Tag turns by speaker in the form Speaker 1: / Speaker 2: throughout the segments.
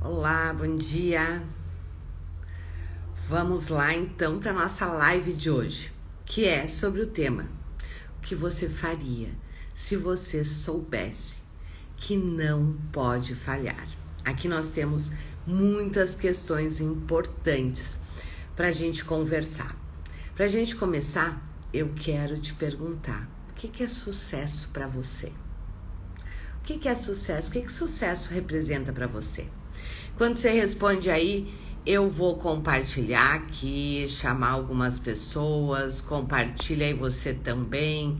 Speaker 1: Olá, bom dia. Vamos lá então para nossa live de hoje, que é sobre o tema: o que você faria se você soubesse que não pode falhar. Aqui nós temos muitas questões importantes para a gente conversar. Para a gente começar, eu quero te perguntar: o que é sucesso para você? O que é sucesso? O que sucesso representa para você? Quando você responde aí, eu vou compartilhar aqui, chamar algumas pessoas, compartilha aí você também,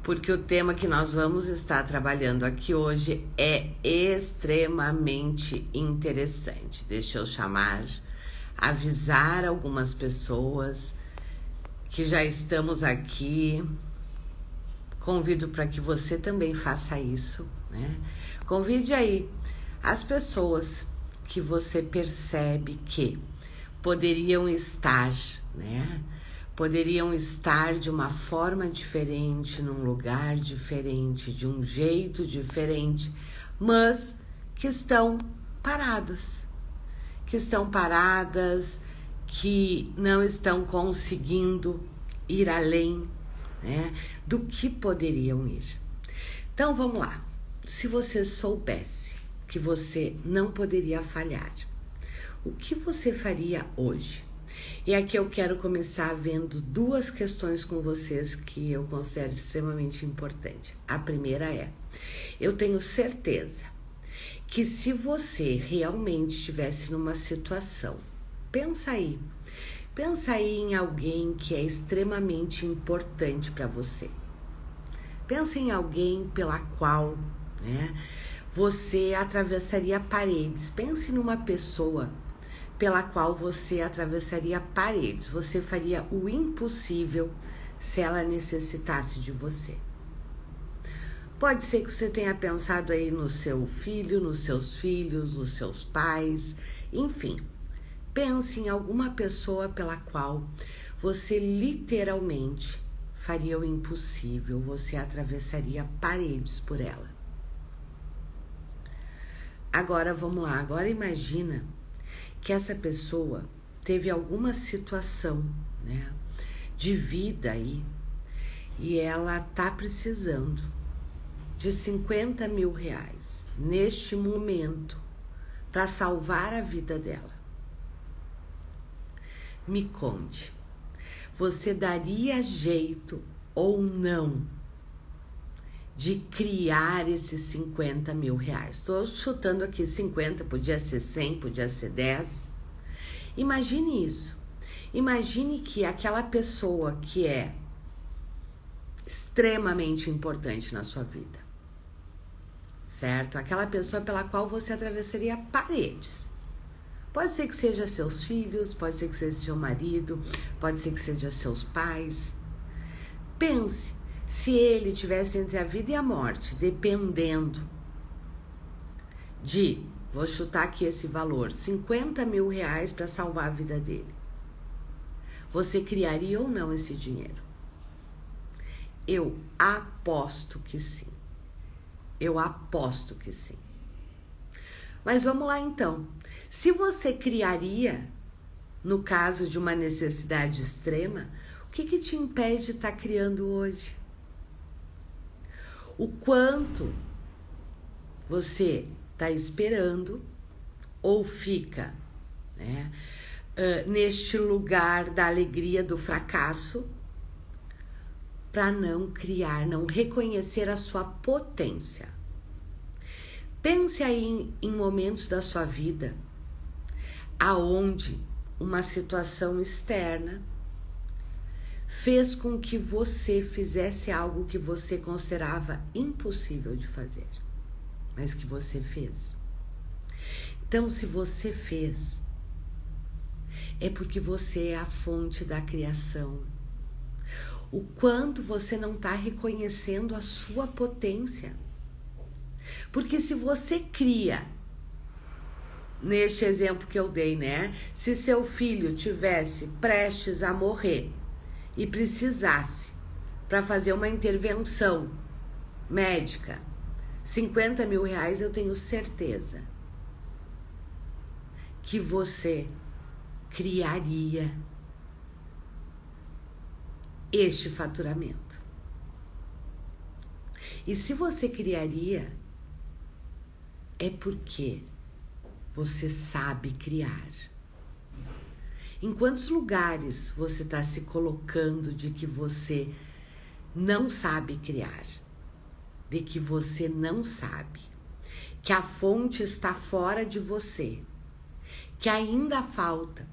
Speaker 1: porque o tema que nós vamos estar trabalhando aqui hoje é extremamente interessante. Deixa eu avisar algumas pessoas que já estamos aqui. Convido para que você também faça isso, né? Convide aí as pessoas que você percebe que poderiam estar, né? Poderiam estar de uma forma diferente, num lugar diferente, de um jeito diferente, mas que estão paradas, que não estão conseguindo ir além, né, do que poderiam ir. Então vamos lá. Se você soubesse que você não poderia falhar, o que você faria hoje? E aqui eu quero começar vendo duas questões com vocês que eu considero extremamente importante. A primeira é: eu tenho certeza que se você realmente estivesse numa situação, pensa aí em alguém que é extremamente importante para você. Pensa em alguém pela qual, né, você atravessaria paredes. Pense numa pessoa pela qual você atravessaria paredes. Você faria o impossível se ela necessitasse de você. Pode ser que você tenha pensado aí no seu filho, nos seus filhos, nos seus pais, enfim. Pense em alguma pessoa pela qual você literalmente faria o impossível, você atravessaria paredes por ela. Agora vamos lá, agora imagina que essa pessoa teve alguma situação, né, de vida aí, e ela tá precisando de 50 mil reais neste momento para salvar a vida dela. Me conte, você daria jeito ou não de criar esses 50 mil reais? Estou chutando aqui 50, podia ser 100, podia ser 10. Imagine isso. Imagine que aquela pessoa que é extremamente importante na sua vida, certo? Aquela pessoa pela qual você atravessaria paredes. Pode ser que seja seus filhos, pode ser que seja seu marido, pode ser que seja seus pais. Pense, se ele tivesse entre a vida e a morte, dependendo de, vou chutar aqui esse valor, 50 mil reais para salvar a vida dele. Você criaria ou não esse dinheiro? Eu aposto que sim. Eu aposto que sim. Mas vamos lá então. Se você criaria, no caso de uma necessidade extrema, o que te impede de estar criando hoje? O quanto você está esperando ou fica, né, neste lugar da alegria do fracasso para não criar, não reconhecer a sua potência. Pense aí em momentos da sua vida aonde uma situação externa fez com que você fizesse algo que você considerava impossível de fazer, mas que você fez. Então, se você fez, é porque você é a fonte da criação. O quanto você não está reconhecendo a sua potência. Porque se você cria, neste exemplo que eu dei, né? Se seu filho tivesse prestes a morrer e precisasse para fazer uma intervenção médica, 50 mil reais, eu tenho certeza que você criaria este faturamento? E se você criaria, é porque você sabe criar. Em quantos lugares você está se colocando de que você não sabe criar? De que você não sabe? Que a fonte está fora de você? Que ainda falta?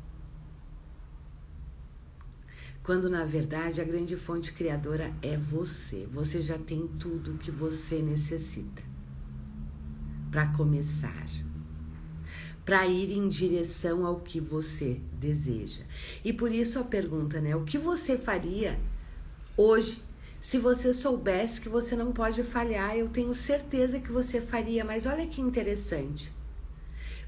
Speaker 1: Quando na verdade a grande fonte criadora é você. Você já tem tudo o que você necessita para começar, para ir em direção ao que você deseja. E por isso a pergunta, né? O que você faria hoje se você soubesse que você não pode falhar? Eu tenho certeza que você faria, mas olha que interessante.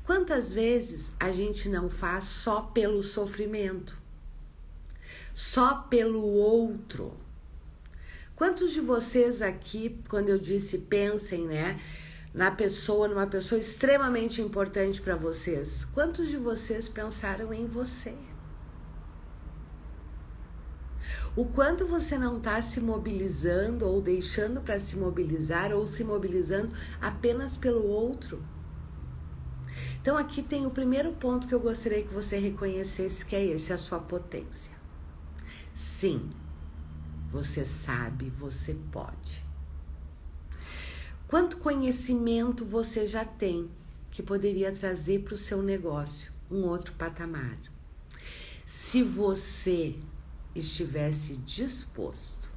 Speaker 1: Quantas vezes a gente não faz só pelo sofrimento? Só pelo outro? Quantos de vocês aqui, quando eu disse pensem, né, numa pessoa extremamente importante para vocês, quantos de vocês pensaram em você? O quanto você não está se mobilizando ou deixando para se mobilizar ou se mobilizando apenas pelo outro? Então aqui tem o primeiro ponto que eu gostaria que você reconhecesse, que é esse, a sua potência. Sim, você sabe, você pode. Quanto conhecimento você já tem que poderia trazer para o seu negócio um outro patamar? Se você estivesse disposto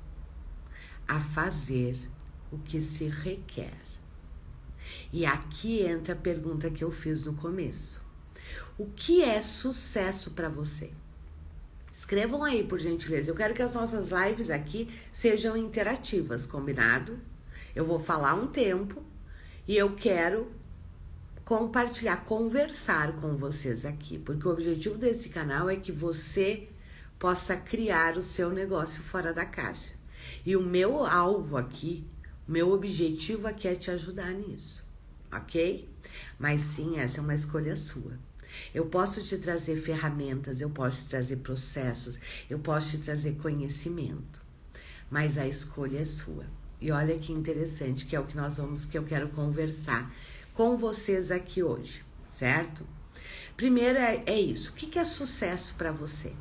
Speaker 1: a fazer o que se requer. E aqui entra a pergunta que eu fiz no começo. O que é sucesso para você? Escrevam aí, por gentileza. Eu quero que as nossas lives aqui sejam interativas, combinado? Eu vou falar um tempo e eu quero compartilhar, conversar com vocês aqui, porque o objetivo desse canal é que você possa criar o seu negócio fora da caixa. E o meu alvo aqui, o meu objetivo aqui é te ajudar nisso, ok? Mas sim, essa é uma escolha sua. Eu posso te trazer ferramentas, eu posso te trazer processos, eu posso te trazer conhecimento, mas a escolha é sua. E olha que interessante, que é o que que eu quero conversar com vocês aqui hoje, certo? Primeiro é isso, o que é sucesso para você?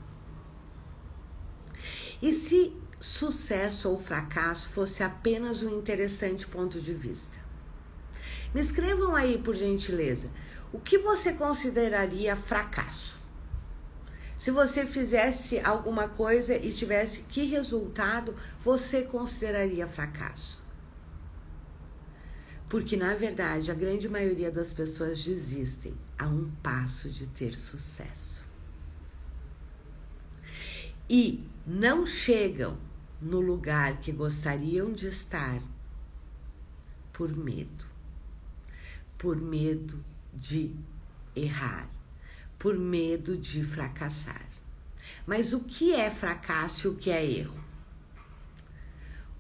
Speaker 1: E se sucesso ou fracasso fosse apenas um interessante ponto de vista? Me escrevam aí, por gentileza, o que você consideraria fracasso? Se você fizesse alguma coisa e tivesse que resultado você consideraria fracasso? Porque, na verdade, a grande maioria das pessoas desistem a um passo de ter sucesso. E não chegam no lugar que gostariam de estar por medo. Por medo de errar, por medo de fracassar. Mas o que é fracasso e o que é erro?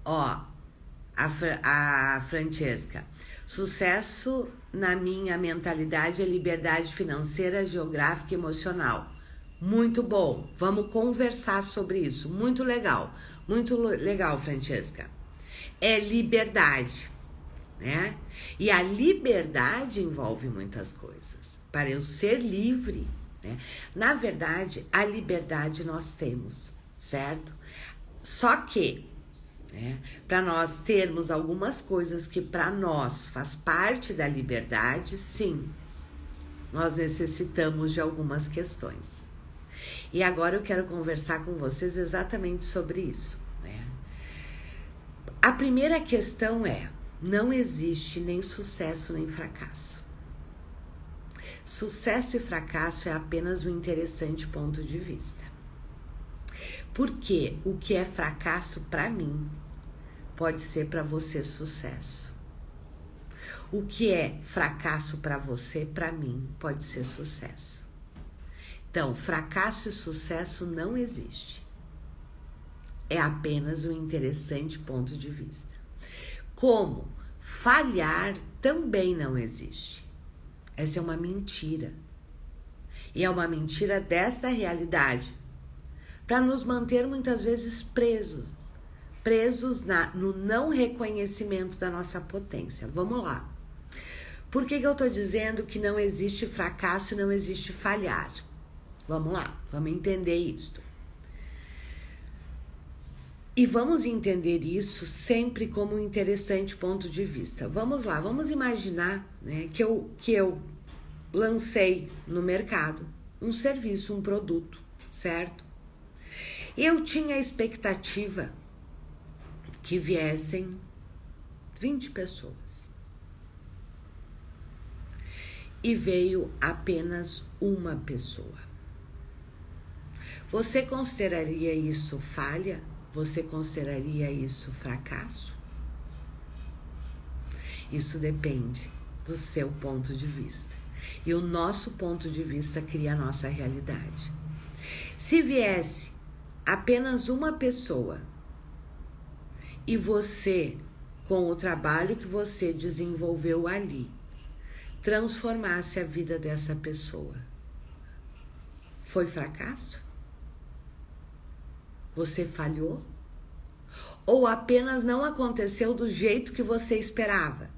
Speaker 1: Ó, a Francesca, sucesso na minha mentalidade é liberdade financeira, geográfica e emocional. Muito bom, vamos conversar sobre isso, muito legal, Francesca. É liberdade, né? E a liberdade envolve muitas coisas. Para eu ser livre, né? Na verdade, a liberdade nós temos, certo? Só que, né, para nós termos algumas coisas que para nós faz parte da liberdade, sim, nós necessitamos de algumas questões. E agora eu quero conversar com vocês exatamente sobre isso, né? A primeira questão é: não existe nem sucesso nem fracasso. Sucesso e fracasso é apenas um interessante ponto de vista. Porque o que é fracasso para mim pode ser para você sucesso. O que é fracasso para você, para mim, pode ser sucesso. Então, fracasso e sucesso não existe. É apenas um interessante ponto de vista. Como falhar também não existe. Essa é uma mentira. E é uma mentira desta realidade para nos manter muitas vezes presos no não reconhecimento da nossa potência. Vamos lá. Por que eu estou dizendo que não existe fracasso e não existe falhar? Vamos lá, vamos entender isto. E vamos entender isso sempre como um interessante ponto de vista. Vamos lá, vamos imaginar, né, que eu lancei no mercado um serviço, um produto, certo? Eu tinha a expectativa que viessem 20 pessoas. E veio apenas uma pessoa. Você consideraria isso falha? Você consideraria isso fracasso? Isso depende do seu ponto de vista. E o nosso ponto de vista cria a nossa realidade. Se viesse apenas uma pessoa e você, com o trabalho que você desenvolveu ali, transformasse a vida dessa pessoa, foi fracasso? Você falhou? Ou apenas não aconteceu do jeito que você esperava?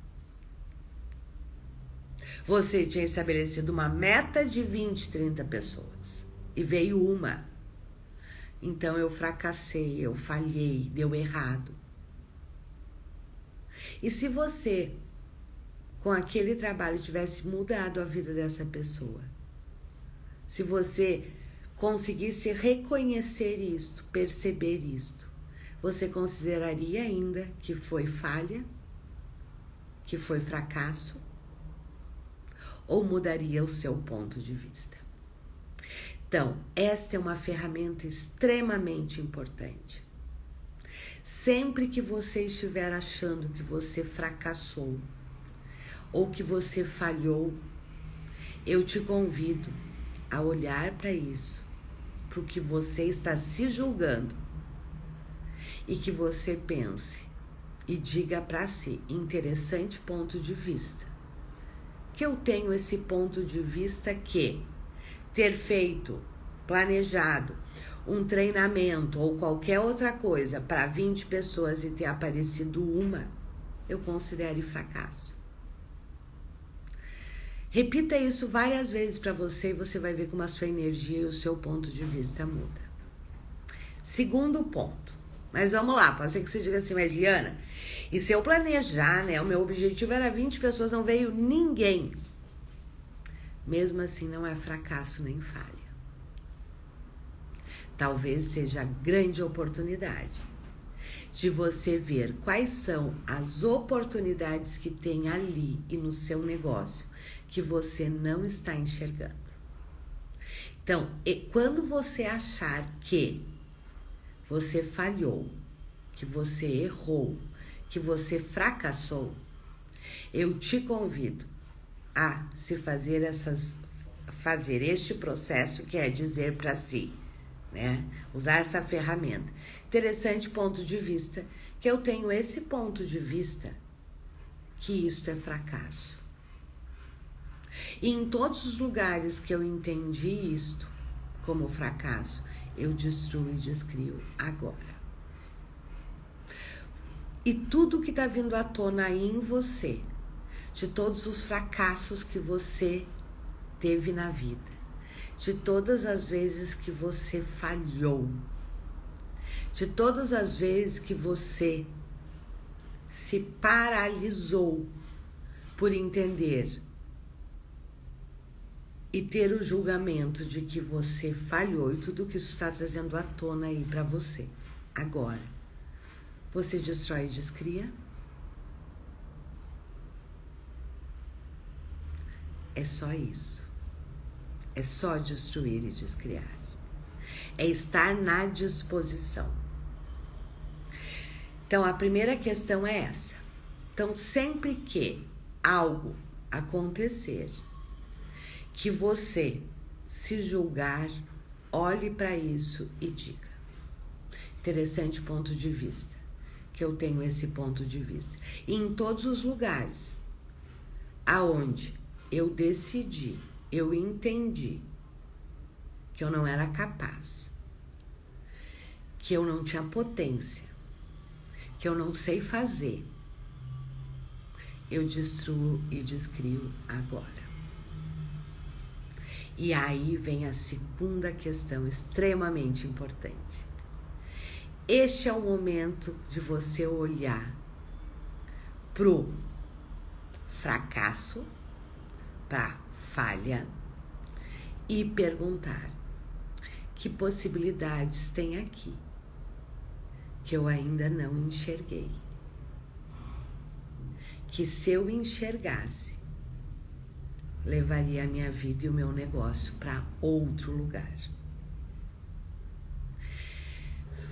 Speaker 1: Você tinha estabelecido uma meta de 20, 30 pessoas e veio uma. Então eu fracassei, eu falhei, deu errado. E se você, com aquele trabalho, tivesse mudado a vida dessa pessoa, se você conseguisse reconhecer isto, perceber isto, você consideraria ainda que foi falha, que foi fracasso, ou mudaria o seu ponto de vista? Então, esta é uma ferramenta extremamente importante. Sempre que você estiver achando que você fracassou ou que você falhou, eu te convido a olhar para isso, para o que você está se julgando, e que você pense e diga para si: interessante ponto de vista, que eu tenho esse ponto de vista que ter feito, planejado um treinamento ou qualquer outra coisa para 20 pessoas e ter aparecido uma, eu considero fracasso. Repita isso várias vezes para você e você vai ver como a sua energia e o seu ponto de vista muda. Segundo ponto. Mas vamos lá, pode ser que você diga assim: mas Liana, e se eu planejar, né? O meu objetivo era 20 pessoas, não veio ninguém. Mesmo assim, não é fracasso nem falha. Talvez seja a grande oportunidade de você ver quais são as oportunidades que tem ali e no seu negócio que você não está enxergando. Então, quando você achar que você falhou, que você errou, que você fracassou, eu te convido a fazer este processo, que é dizer para si, né? Usar essa ferramenta. Interessante ponto de vista, que eu tenho esse ponto de vista que isto é fracasso. E em todos os lugares que eu entendi isto como fracasso, eu destruo e descrio agora. E tudo que está vindo à tona aí em você, de todos os fracassos que você teve na vida, de todas as vezes que você falhou, de todas as vezes que você se paralisou por entender e ter o julgamento de que você falhou, e tudo que isso está trazendo à tona aí para você. Agora, você destrói e descria? É só isso. É só destruir e descriar. É estar na disposição. Então, a primeira questão é essa. Então, sempre que algo acontecer, que você se julgar, olhe para isso e diga: interessante ponto de vista, que eu tenho esse ponto de vista. E em todos os lugares aonde eu decidi, eu entendi que eu não era capaz, que eu não tinha potência, que eu não sei fazer, eu destruo e descrio agora. E aí vem a segunda questão extremamente importante. Este é o momento de você olhar pro fracasso, pra falha e perguntar: que possibilidades tem aqui que eu ainda não enxerguei? Que se eu enxergasse, levaria a minha vida e o meu negócio para outro lugar.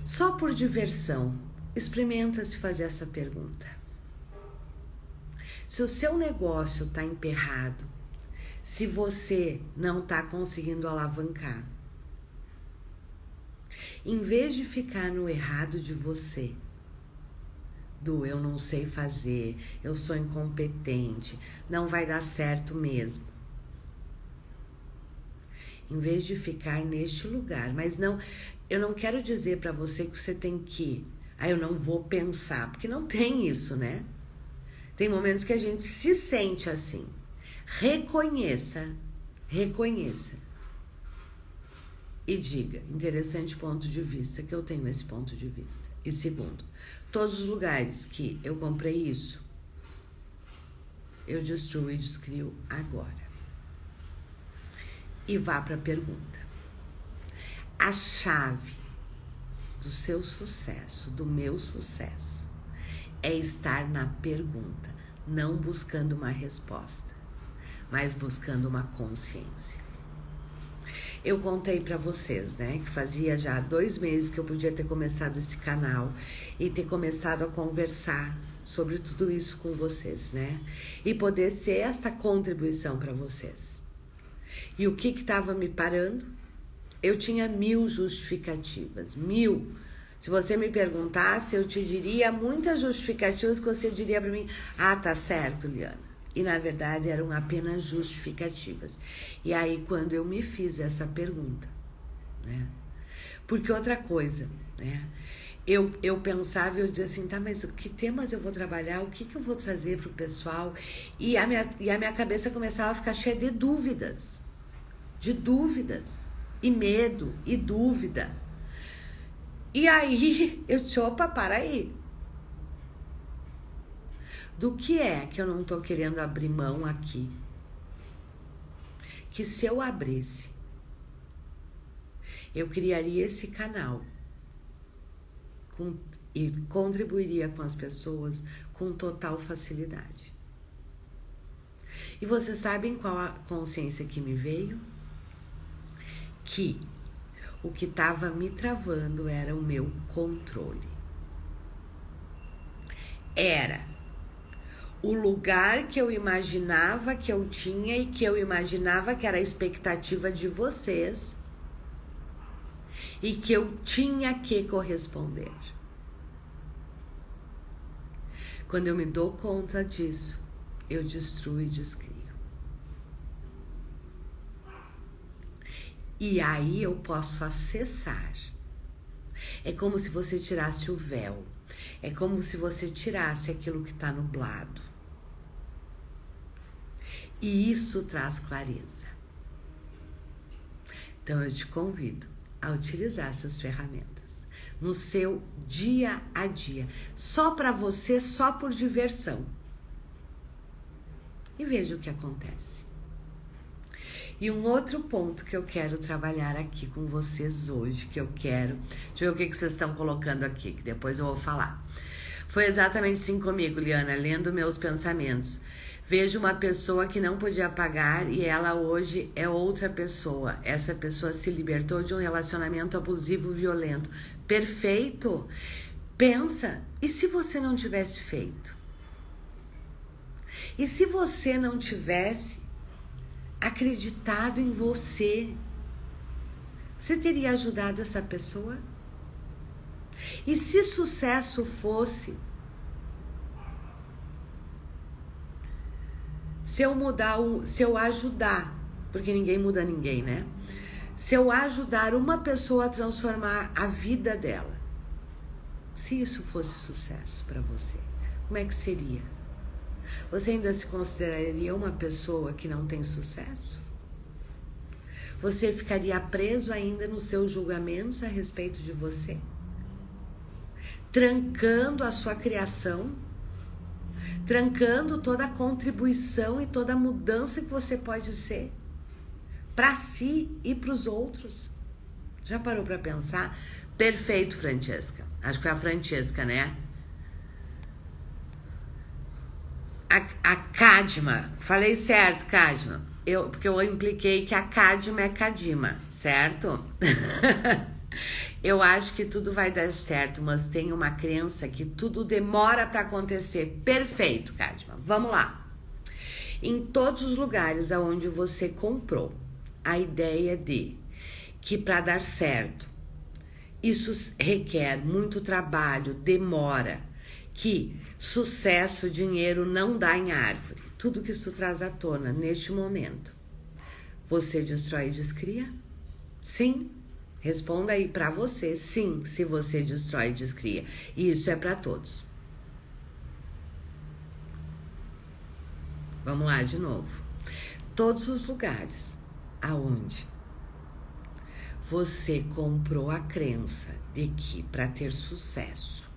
Speaker 1: Só por diversão, experimenta-se fazer essa pergunta. Se o seu negócio está emperrado, se você não está conseguindo alavancar, em vez de ficar no errado de você, do eu não sei fazer, eu sou incompetente, não vai dar certo mesmo. Em vez de ficar neste lugar, mas não, eu não quero dizer para você que você tem que, eu não vou pensar, porque não tem isso, né? Tem momentos que a gente se sente assim. Reconheça e diga: interessante ponto de vista, que eu tenho esse ponto de vista. E segundo, todos os lugares que eu comprei isso, eu destruo e descrio agora. E vá para a pergunta. A chave do seu sucesso, do meu sucesso, é estar na pergunta, não buscando uma resposta, mas buscando uma consciência. Eu contei para vocês, né, que fazia já 2 meses que eu podia ter começado esse canal e ter começado a conversar sobre tudo isso com vocês, né, e poder ser esta contribuição para vocês. E o que estava me parando? Eu tinha 1000 justificativas, 1000. Se você me perguntasse, eu te diria muitas justificativas que você diria para mim: ah, tá certo, Liana. E na verdade eram apenas justificativas. E aí quando eu me fiz essa pergunta, né? Porque outra coisa, né? Eu pensava, eu dizia assim, tá, mas que temas eu vou trabalhar? O que eu vou trazer pro pessoal? E a minha cabeça começava a ficar cheia de dúvidas. E medo, e dúvida. E aí eu disse: opa, para aí. Do que é que eu não tô querendo abrir mão aqui? Que se eu abrisse, eu criaria esse canal e contribuiria com as pessoas com total facilidade. E vocês sabem qual a consciência que me veio? Que o que estava me travando era o meu controle. Era o lugar que eu imaginava que eu tinha e que eu imaginava que era a expectativa de vocês e que eu tinha que corresponder. Quando eu me dou conta disso, eu destruo e descrio. E aí eu posso acessar. É como se você tirasse o véu. É como se você tirasse aquilo que está nublado. E isso traz clareza. Então eu te convido a utilizar essas ferramentas no seu dia a dia. Só para você, só por diversão. E veja o que acontece. E um outro ponto que eu quero trabalhar aqui com vocês hoje, que eu quero... Deixa eu ver o que vocês estão colocando aqui, que depois eu vou falar. Foi exatamente assim comigo, Liana, lendo meus pensamentos. Vejo uma pessoa que não podia pagar e ela hoje é outra pessoa. Essa pessoa se libertou de um relacionamento abusivo, violento. Perfeito! Pensa, e se você não tivesse feito? E se você não tivesse acreditado em você? Você teria ajudado essa pessoa? E se sucesso fosse se eu ajudar, porque ninguém muda ninguém, né? Se eu ajudar uma pessoa a transformar a vida dela, se isso fosse sucesso para você, como é que seria? Você ainda se consideraria uma pessoa que não tem sucesso? Você ficaria preso ainda nos seus julgamentos a respeito de você? Trancando a sua criação? Trancando toda a contribuição e toda a mudança que você pode ser para si e para os outros? Já parou para pensar? Perfeito, Francesca. Acho que é a Francesca, né? A Kadima. Falei certo, Kadima. Porque eu impliquei que a Kadima é Kadima, certo? Eu acho que tudo vai dar certo, mas tem uma crença que tudo demora para acontecer. Perfeito, Kadima. Vamos lá. Em todos os lugares onde você comprou a ideia de que para dar certo, isso requer muito trabalho, demora, que sucesso, dinheiro não dá em árvore. Tudo que isso traz à tona neste momento. Você destrói e descria? Sim. Responda aí para você, sim, se você destrói e descria. E isso é para todos. Vamos lá de novo. Todos os lugares aonde você comprou a crença de que para ter sucesso,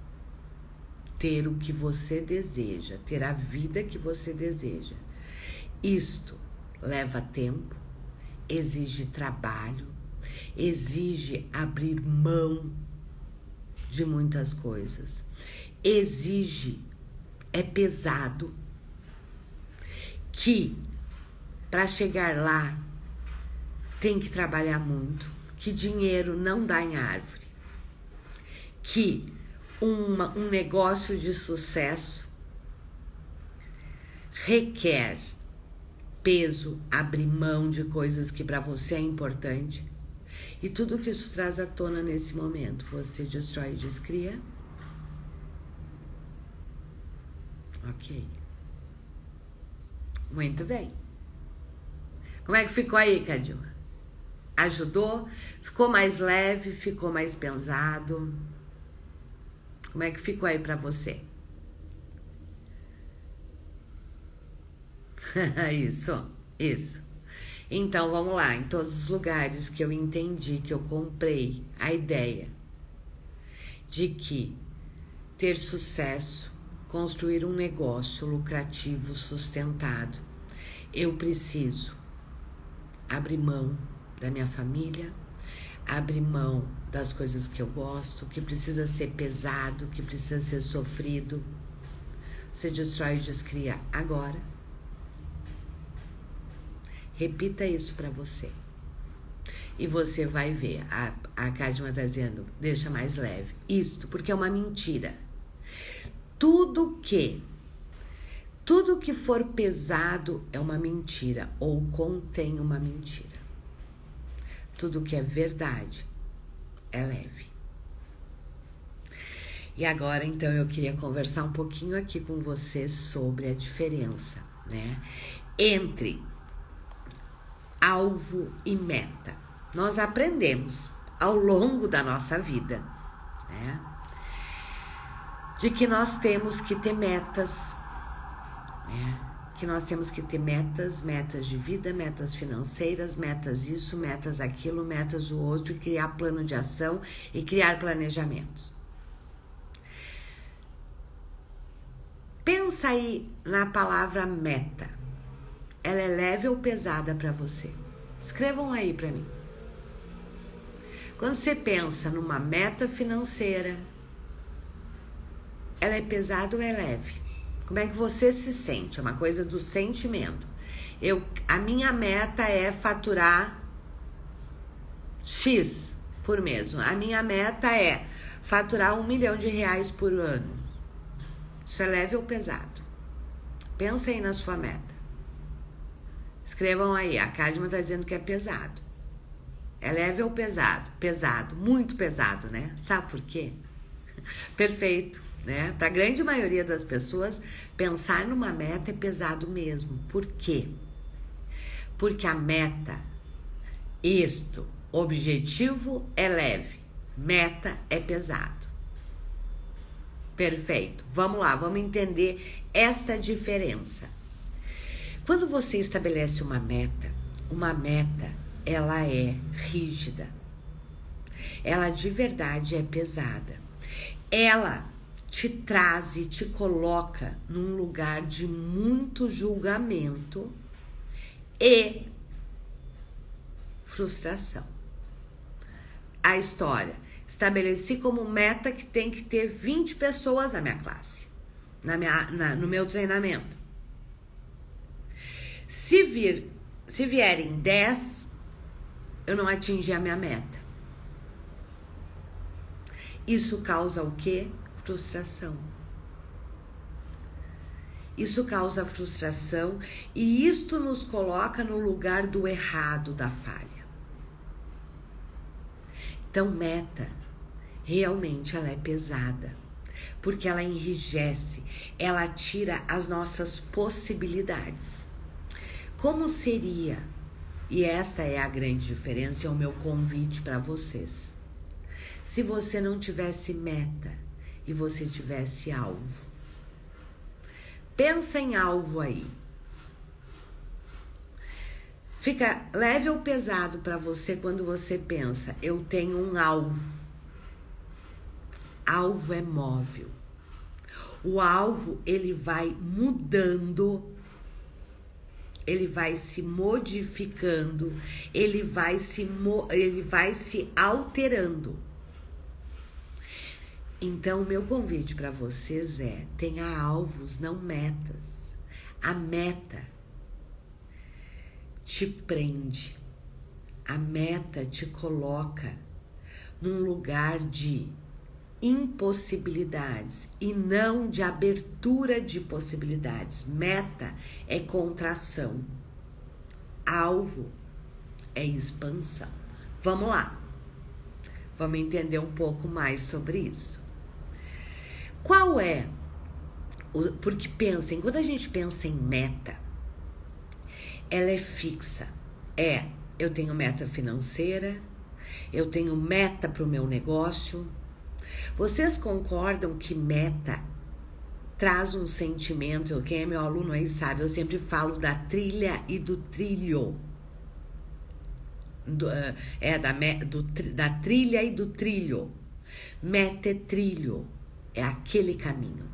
Speaker 1: ter o que você deseja, ter a vida que você deseja, isto leva tempo, exige trabalho, exige abrir mão de muitas coisas, é pesado, que para chegar lá tem que trabalhar muito, que dinheiro não dá em árvore, que um negócio de sucesso requer peso, abrir mão de coisas que para você é importante. E tudo que isso traz à tona nesse momento, você destrói e descria? Ok. Muito bem. Como é que ficou aí, Kadima? Ajudou? Ficou mais leve? Ficou mais pesado? Como é que ficou aí pra você? Isso. Então, vamos lá. Em todos os lugares que eu entendi, que eu comprei a ideia de que ter sucesso, construir um negócio lucrativo, sustentado, eu preciso abrir mão da minha família, abrir mão das coisas que eu gosto, que precisa ser pesado, que precisa ser sofrido. Você destrói e descria agora. Repita isso para você. E você vai ver, a Kadima está dizendo, deixa mais leve. Isto, porque é uma mentira. Tudo que for pesado é uma mentira ou contém uma mentira. Tudo que é verdade é leve. E agora, então, eu queria conversar um pouquinho aqui com você sobre a diferença, né, entre alvo e meta. Nós aprendemos ao longo da nossa vida, né, de que nós temos que ter metas, né? Que nós temos que ter metas de vida, metas financeiras, metas isso, metas aquilo, metas o outro, e criar plano de ação e criar planejamentos. Pensa aí na palavra meta. Ela é leve ou pesada para você? Escrevam aí para mim. Quando você pensa numa meta financeira, ela é pesada ou é leve? Como é que você se sente? É uma coisa do sentimento. A minha meta é faturar X por mês. A minha meta é faturar R$1 milhão por ano. Isso é leve ou pesado? Pensa aí na sua meta. Escrevam aí. A Kadima está dizendo que é pesado. É leve ou pesado? Pesado. Muito pesado, né? Sabe por quê? Perfeito. Né? Para a grande maioria das pessoas, pensar numa meta é pesado mesmo. Por quê? Porque a meta, Objetivo é leve, meta é pesado. Perfeito. Vamos lá, vamos entender esta diferença. Quando você estabelece uma meta, ela é rígida. Ela de verdade é pesada. Ela te traz e te coloca num lugar de muito julgamento e frustração. A história: estabeleci como meta que tem que ter 20 pessoas na minha classe, no meu treinamento. Se vierem 10, eu não atingi a minha meta. Isso causa o quê? Frustração. Isso causa frustração e isto nos coloca no lugar do errado, da falha. Então, meta, realmente ela é pesada, porque ela enrijece, ela tira as nossas possibilidades. Como seria, e esta é a grande diferença, é o meu convite para vocês, se você não tivesse meta e você tivesse alvo? Pensa em alvo aí. Fica leve ou pesado para você quando você pensa, eu tenho um alvo. Alvo é móvel. O alvo, ele vai mudando, ele vai se modificando, ele vai se alterando. Então, o meu convite para vocês é: tenha alvos, não metas. A meta te prende, a meta te coloca num lugar de impossibilidades e não de abertura de possibilidades. Meta é contração, alvo é expansão. Vamos lá, vamos entender um pouco mais sobre isso. Qual é? Porque pensem, quando a gente pensa em meta, ela é fixa. Eu tenho meta financeira, eu tenho meta para o meu negócio. Vocês concordam que meta traz um sentimento? Quem é meu aluno aí sabe, eu sempre falo da trilha e do trilho. Da trilha e do trilho. Meta é trilho, é aquele caminho.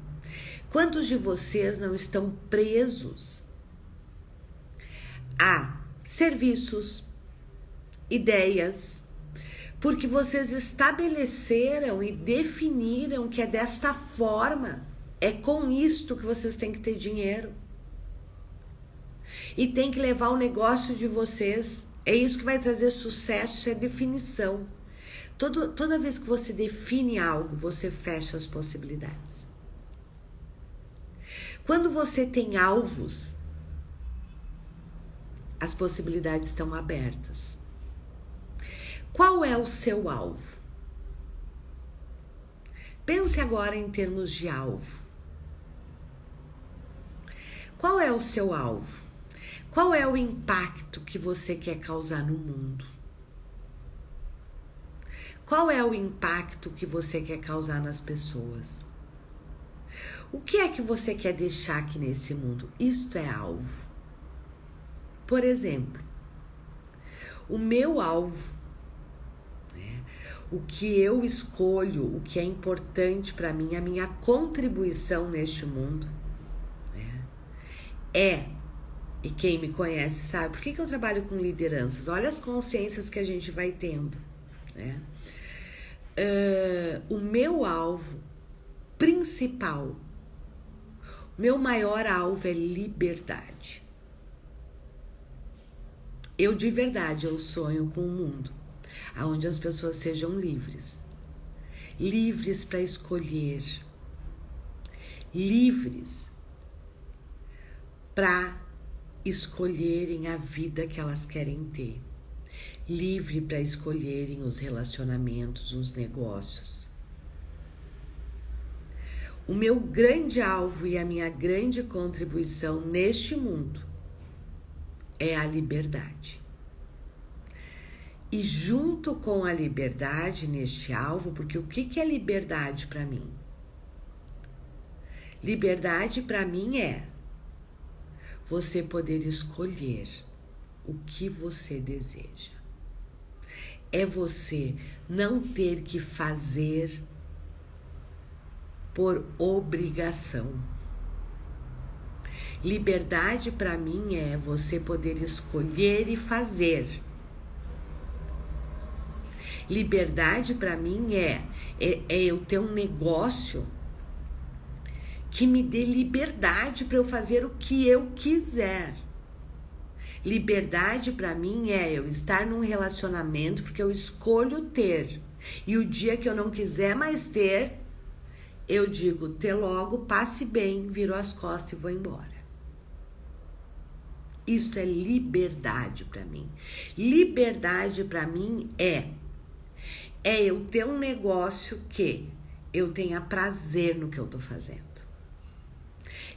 Speaker 1: Quantos de vocês não estão presos a serviços, ideias, porque vocês estabeleceram e definiram que é desta forma, é com isto que vocês têm que ter dinheiro e tem que levar o negócio de vocês? É isso que vai trazer sucesso, isso é definição. Toda vez que você define algo, você fecha as possibilidades. Quando você tem alvos, as possibilidades estão abertas. Qual é o seu alvo? Pense agora em termos de alvo. Qual é o seu alvo? Qual é o impacto que você quer causar no mundo? Qual é o impacto que você quer causar nas pessoas? O que é que você quer deixar aqui nesse mundo? Isto é alvo. Por exemplo, o meu alvo, o que eu escolho, o que é importante para mim, a minha contribuição neste mundo, e quem me conhece sabe, por que eu trabalho com lideranças? Olha as consciências que a gente vai tendo, o meu alvo principal, meu maior alvo é liberdade. Eu de verdade, eu sonho com um mundo onde as pessoas sejam livres. Livres para escolher. Livres para escolherem a vida que elas querem ter. Livre para escolherem os relacionamentos, os negócios. O meu grande alvo e a minha grande contribuição neste mundo é a liberdade. E junto com a liberdade neste alvo, porque o que é liberdade para mim? Liberdade para mim é você poder escolher o que você deseja. É você não ter que fazer por obrigação. Liberdade para mim é você poder escolher e fazer. Liberdade para mim é eu ter um negócio que me dê liberdade para eu fazer o que eu quiser. Liberdade para mim é eu estar num relacionamento porque eu escolho ter. E o dia que eu não quiser mais ter, eu digo, até logo, passe bem, viro as costas e vou embora. Isso é liberdade para mim. Liberdade para mim é eu ter um negócio que eu tenha prazer no que eu tô fazendo.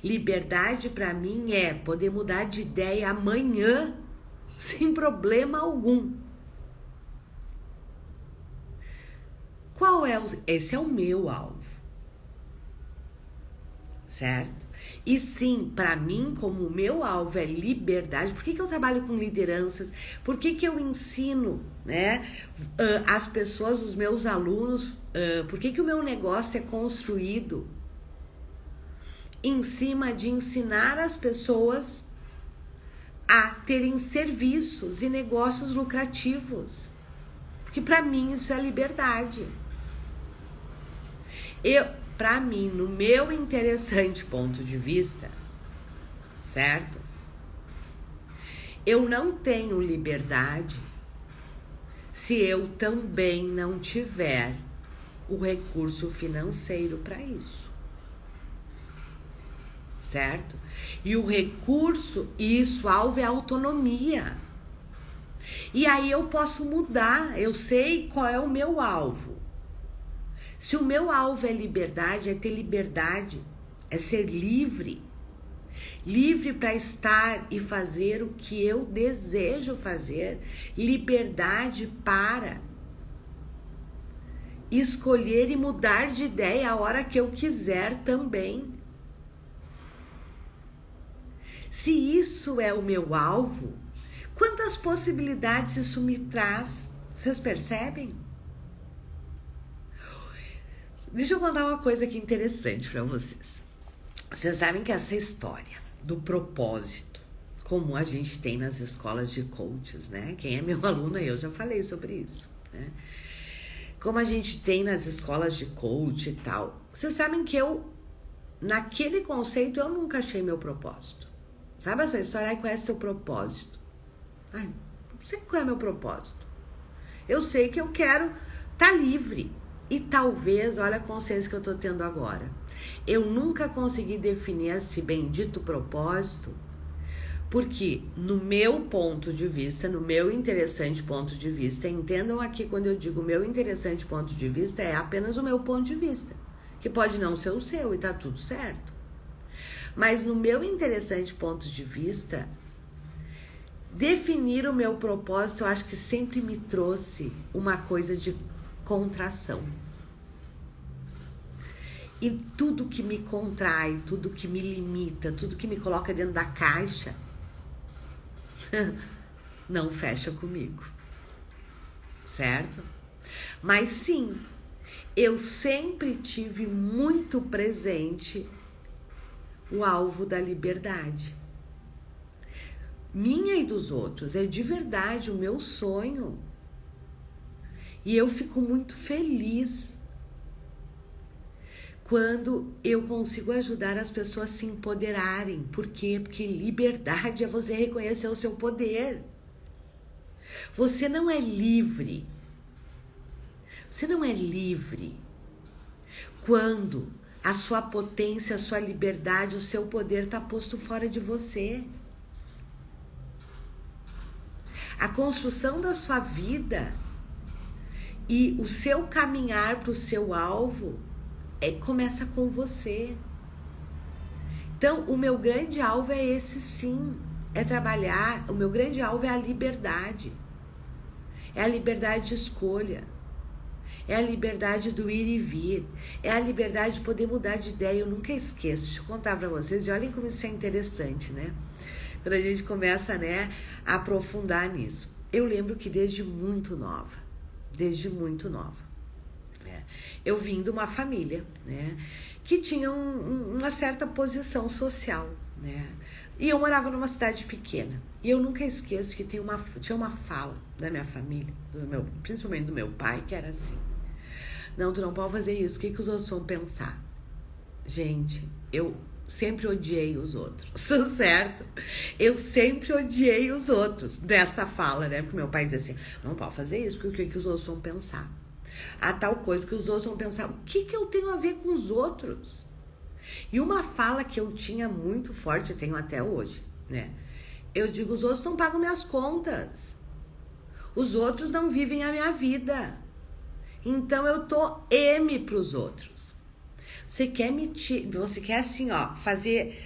Speaker 1: Liberdade para mim é poder mudar de ideia amanhã sem problema algum. Esse é o meu alvo, certo? E sim, para mim, como o meu alvo é liberdade, por que eu trabalho com lideranças? Por que eu ensino, né, as pessoas, os meus alunos, por que o meu negócio é construído em cima de ensinar as pessoas a terem serviços e negócios lucrativos? Porque para mim isso é liberdade. Para mim, no meu interessante ponto de vista, certo? Eu não tenho liberdade se eu também não tiver o recurso financeiro para isso. Certo? E o recurso, isso, alvo é autonomia. E aí eu posso mudar, eu sei qual é o meu alvo. Se o meu alvo é liberdade, é ter liberdade, é ser livre. Livre para estar e fazer o que eu desejo fazer. Liberdade para escolher e mudar de ideia a hora que eu quiser também. Se isso é o meu alvo, quantas possibilidades isso me traz? Vocês percebem? Deixa eu contar uma coisa aqui interessante para vocês. Vocês sabem que essa história do propósito, como a gente tem nas escolas de coaches, né? Quem é meu aluno, eu já falei sobre isso, né? Como a gente tem nas escolas de coach e tal. Vocês sabem que naquele conceito, eu nunca achei meu propósito. Sabe essa história? Ai, qual é o seu propósito? Ai, não sei qual é o meu propósito. Eu sei que eu quero estar livre. E talvez, olha a consciência que eu tô tendo agora. Eu nunca consegui definir esse bendito propósito, porque no meu ponto de vista, no meu interessante ponto de vista, entendam aqui quando eu digo meu interessante ponto de vista, é apenas o meu ponto de vista, que pode não ser o seu e tá tudo certo. Mas no meu interessante ponto de vista, definir o meu propósito, eu acho que sempre me trouxe uma coisa de contração. E tudo que me contrai, tudo que me limita, tudo que me coloca dentro da caixa, não fecha comigo, certo? Mas sim, eu sempre tive muito presente o alvo da liberdade. Minha e dos outros, é de verdade o meu sonho. E eu fico muito feliz quando eu consigo ajudar as pessoas a se empoderarem. Por quê? Porque liberdade é você reconhecer o seu poder. Você não é livre. Você não é livre quando a sua potência, a sua liberdade, o seu poder está posto fora de você. A construção da sua vida e o seu caminhar para o seu alvo começa com você. Então, o meu grande alvo é esse sim, é trabalhar, o meu grande alvo é a liberdade. É a liberdade de escolha. É a liberdade do ir e vir. É a liberdade de poder mudar de ideia. Eu nunca esqueço. Deixa eu contar para vocês. E olhem como isso é interessante, né? Quando a gente começa, né, a aprofundar nisso. Eu lembro que desde muito nova, né, eu vim de uma família, né, que tinha uma certa posição social, né? E eu morava numa cidade pequena. E eu nunca esqueço que tinha uma fala da minha família, principalmente do meu pai, que era assim: não, tu não pode fazer isso, o que os outros vão pensar? Gente, eu sempre odiei os outros, certo? Eu sempre odiei os outros, desta fala, né? Porque meu pai dizia assim: não pode fazer isso, porque o que os outros vão pensar? A tal coisa, porque os outros vão pensar, o que eu tenho a ver com os outros? E uma fala que eu tinha muito forte, eu tenho até hoje, né? Eu digo: os outros não pagam minhas contas. Os outros não vivem a minha vida. Então eu tô M pros outros. Você quer assim, ó, fazer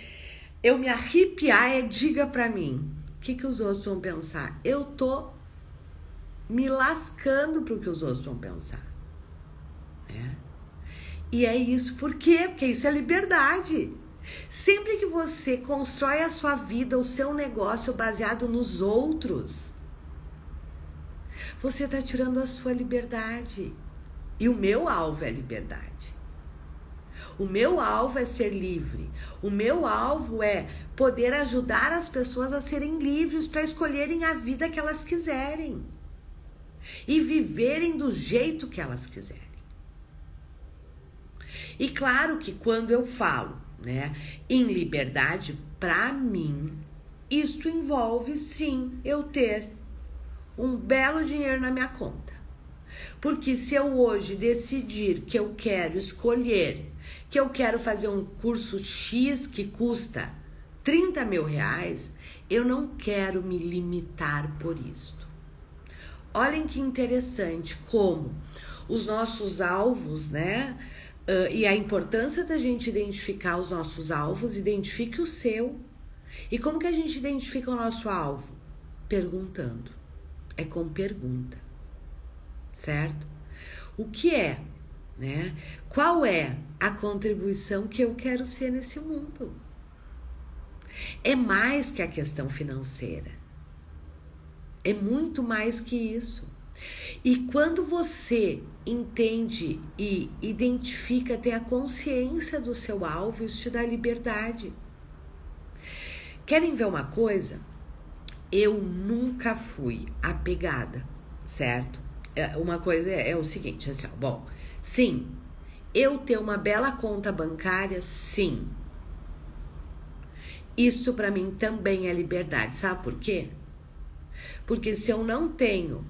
Speaker 1: eu me arrepiar, diga pra mim, o que os outros vão pensar? Eu tô me lascando pro que os outros vão pensar. E é isso, por quê? Porque isso é liberdade. Sempre que você constrói a sua vida, o seu negócio baseado nos outros, você está tirando a sua liberdade. E o meu alvo é liberdade. O meu alvo é ser livre. O meu alvo é poder ajudar as pessoas a serem livres para escolherem a vida que elas quiserem e viverem do jeito que elas quiserem. E claro que quando eu falo, né, em liberdade, para mim, isto envolve sim eu ter um belo dinheiro na minha conta. Porque se eu hoje decidir que eu quero escolher, que eu quero fazer um curso X que custa 30 mil reais, eu não quero me limitar por isto. Olhem que interessante como os nossos alvos, né? E a importância da gente identificar os nossos alvos, identifique o seu. E como que a gente identifica o nosso alvo? Perguntando. É com pergunta. Certo? O que é, né? Qual é a contribuição que eu quero ser nesse mundo? É mais que a questão financeira. É muito mais que isso. E quando você entende e identifica, tem a consciência do seu alvo, isso te dá liberdade. Querem ver uma coisa? Eu nunca fui apegada, certo? Uma coisa é o seguinte, assim, ó, bom, sim, eu ter uma bela conta bancária, sim. Isso para mim também é liberdade, sabe por quê? Porque se eu não tenho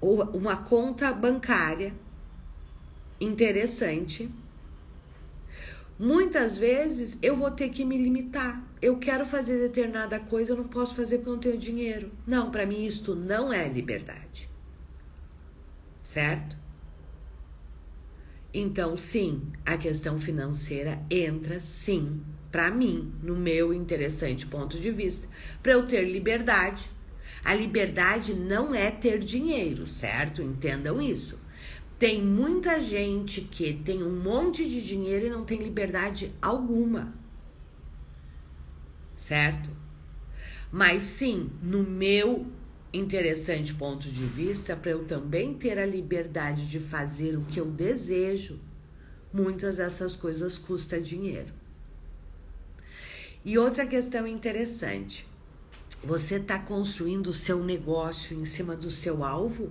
Speaker 1: uma conta bancária interessante, muitas vezes eu vou ter que me limitar. Eu quero fazer determinada coisa, eu não posso fazer porque eu não tenho dinheiro. Não, para mim isto não é liberdade. Certo? Então, sim, a questão financeira entra, sim, para mim, no meu interessante ponto de vista, para eu ter liberdade. A liberdade não é ter dinheiro, certo? Entendam isso. Tem muita gente que tem um monte de dinheiro e não tem liberdade alguma, certo? Mas sim, no meu interessante ponto de vista, para eu também ter a liberdade de fazer o que eu desejo, muitas dessas coisas custam dinheiro. E outra questão interessante, você está construindo o seu negócio em cima do seu alvo?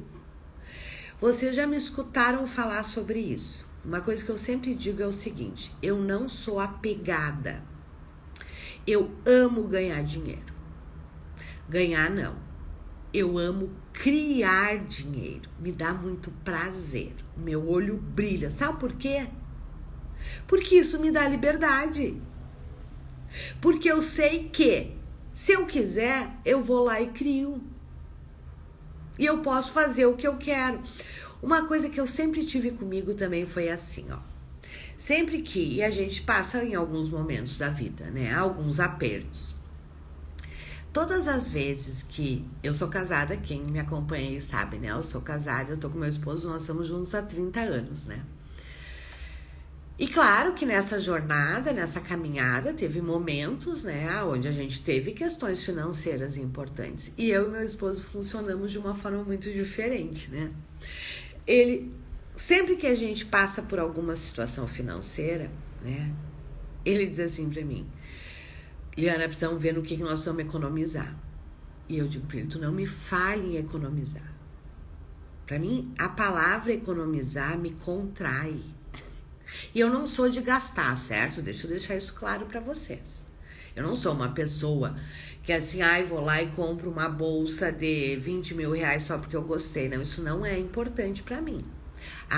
Speaker 1: Vocês já me escutaram falar sobre isso. Uma coisa que eu sempre digo é o seguinte: eu não sou apegada. Eu amo ganhar dinheiro. Ganhar não. Eu amo criar dinheiro. Me dá muito prazer. Meu olho brilha. Sabe por quê? Porque isso me dá liberdade. Porque eu sei que, se eu quiser, eu vou lá e crio. E eu posso fazer o que eu quero. Uma coisa que eu sempre tive comigo também foi assim, ó. Sempre que a gente passa em alguns momentos da vida, né? Alguns apertos. Todas as vezes que eu sou casada, quem me acompanha aí sabe, né? Eu sou casada, eu tô com meu esposo, nós estamos juntos há 30 anos, né? E claro que nessa jornada, nessa caminhada, teve momentos, né, onde a gente teve questões financeiras importantes. E eu e meu esposo funcionamos de uma forma muito diferente, né? Sempre que a gente passa por alguma situação financeira, né, ele diz assim pra mim: Liana, precisamos ver no que nós precisamos economizar. E eu digo pra ele: tu não me fale em economizar. Pra mim, a palavra economizar me contrai. E eu não sou de gastar, certo? Deixa eu deixar isso claro pra vocês. Eu não sou uma pessoa que assim, vou lá e compro uma bolsa de 20 mil reais só porque eu gostei. Não, isso não é importante pra mim.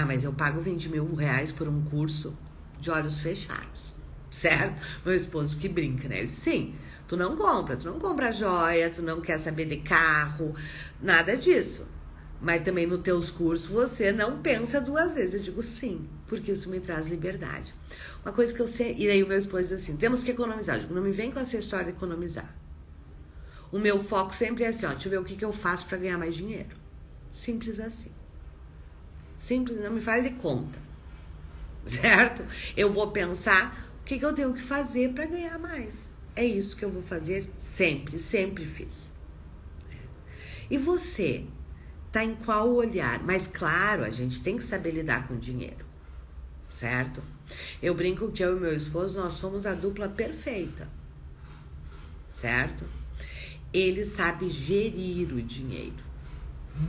Speaker 1: Mas eu pago 20 mil reais por um curso de olhos fechados, certo? Meu esposo que brinca, né? Ele disse: sim, tu não compra joia, tu não quer saber de carro, nada disso. Mas também nos teus cursos você não pensa duas vezes. Eu digo sim, porque isso me traz liberdade. Uma coisa que eu sei... E aí o meu esposo diz assim: temos que economizar. Eu digo: não me vem com essa história de economizar. O meu foco sempre é assim, deixa eu ver o que eu faço para ganhar mais dinheiro. Simples assim. Simples, não me fale de conta. Certo? Eu vou pensar o que eu tenho que fazer para ganhar mais. É isso que eu vou fazer sempre, sempre fiz. E você... tá em qual olhar? Mas claro, a gente tem que saber lidar com dinheiro, certo? Eu brinco que eu e meu esposo, nós somos a dupla perfeita, certo? Ele sabe gerir o dinheiro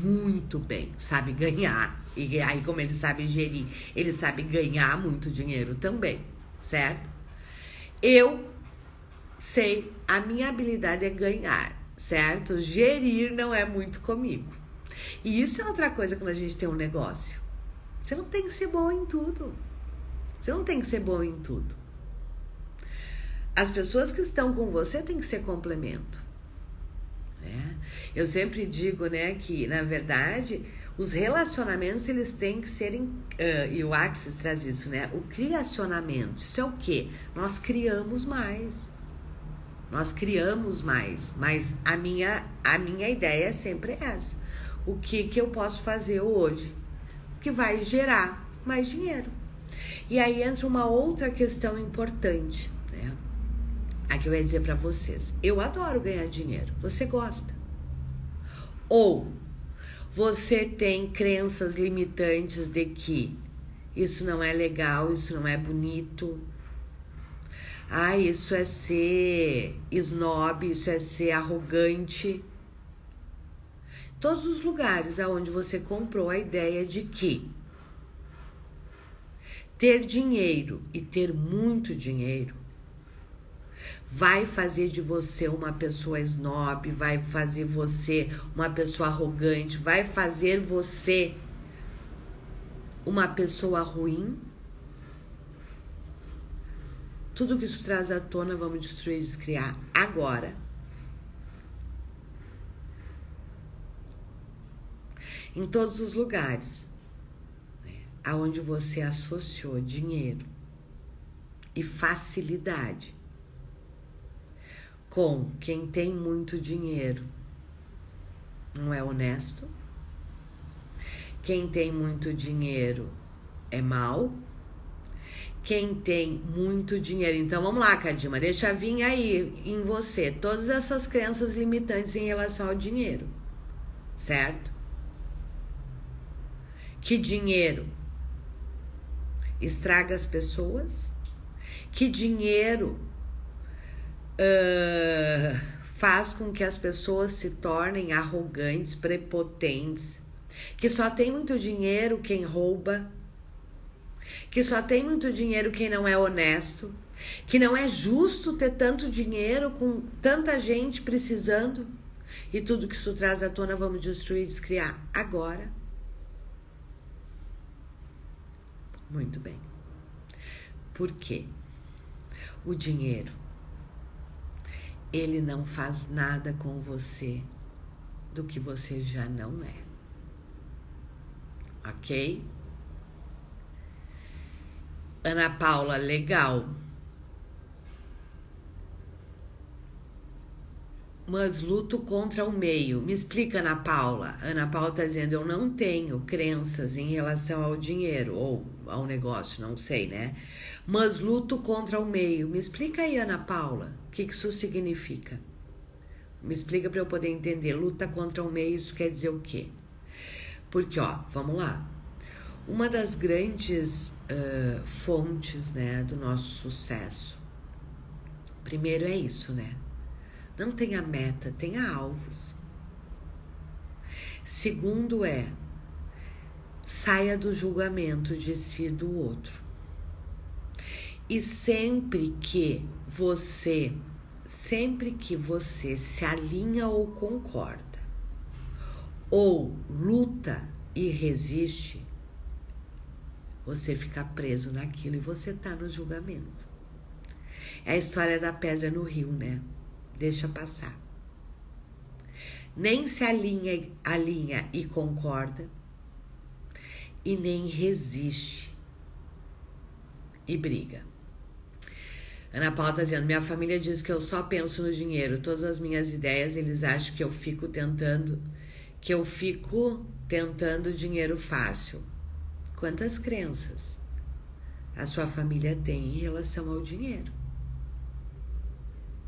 Speaker 1: muito bem, sabe ganhar. E aí, como ele sabe gerir, ele sabe ganhar muito dinheiro também, certo? Eu sei, a minha habilidade é ganhar, certo? Gerir não é muito comigo. E isso é outra coisa quando a gente tem um negócio. Você não tem que ser bom em tudo. Você não tem que ser bom em tudo. As pessoas que estão com você têm que ser complemento. Né? Eu sempre digo, né, que na verdade os relacionamentos eles têm que serem, e o Axis traz isso, né? O criacionamento. Isso é o quê? Nós criamos mais. Nós criamos mais. Mas a minha ideia é sempre essa. O que eu posso fazer hoje que vai gerar mais dinheiro? E aí entra uma outra questão importante, né? Aqui eu ia dizer pra vocês: eu adoro ganhar dinheiro. Você gosta? Ou você tem crenças limitantes de que isso não é legal, isso não é bonito, isso é ser snob, isso é ser arrogante. Todos os lugares aonde você comprou a ideia de que ter dinheiro e ter muito dinheiro vai fazer de você uma pessoa snob, vai fazer você uma pessoa arrogante, vai fazer você uma pessoa ruim. Tudo que isso traz à tona, vamos destruir e descriar agora. Em todos os lugares, né, aonde você associou dinheiro e facilidade com quem tem muito dinheiro não é honesto, quem tem muito dinheiro é mau, quem tem muito dinheiro... Então vamos lá, Cadima, deixa vir aí em você todas essas crenças limitantes em relação ao dinheiro, certo? Que dinheiro estraga as pessoas, que dinheiro faz com que as pessoas se tornem arrogantes, prepotentes, que só tem muito dinheiro quem rouba, que só tem muito dinheiro quem não é honesto, que não é justo ter tanto dinheiro com tanta gente precisando. E tudo que isso traz à tona, vamos destruir e descriar agora. Muito bem. Por quê? O dinheiro, ele não faz nada com você do que você já não é. Ok? Ana Paula, legal. mas luto contra o meio. Me explica, Ana Paula. Ana Paula está dizendo, eu não tenho crenças em relação ao dinheiro ou ao negócio, não sei, né? Mas luto contra o meio. Me explica aí, Ana Paula, o que isso significa? Me explica para eu poder entender. Luta contra o meio, isso quer dizer o quê? Porque, ó, vamos lá. Uma das grandes fontes, né, do nosso sucesso, primeiro é isso, né? Não tenha meta, tenha alvos. Segundo saia do julgamento de si e do outro. E sempre que você se alinha ou concorda, ou luta e resiste, você fica preso naquilo e você tá no julgamento. É a história da pedra no rio, né? Deixa passar. Nem se alinha e concorda, e nem resiste e briga. Ana Paula está dizendo, minha família diz que eu só penso no dinheiro. Todas as minhas ideias, eles acham que eu fico tentando dinheiro fácil. Quantas crenças a sua família tem em relação ao dinheiro?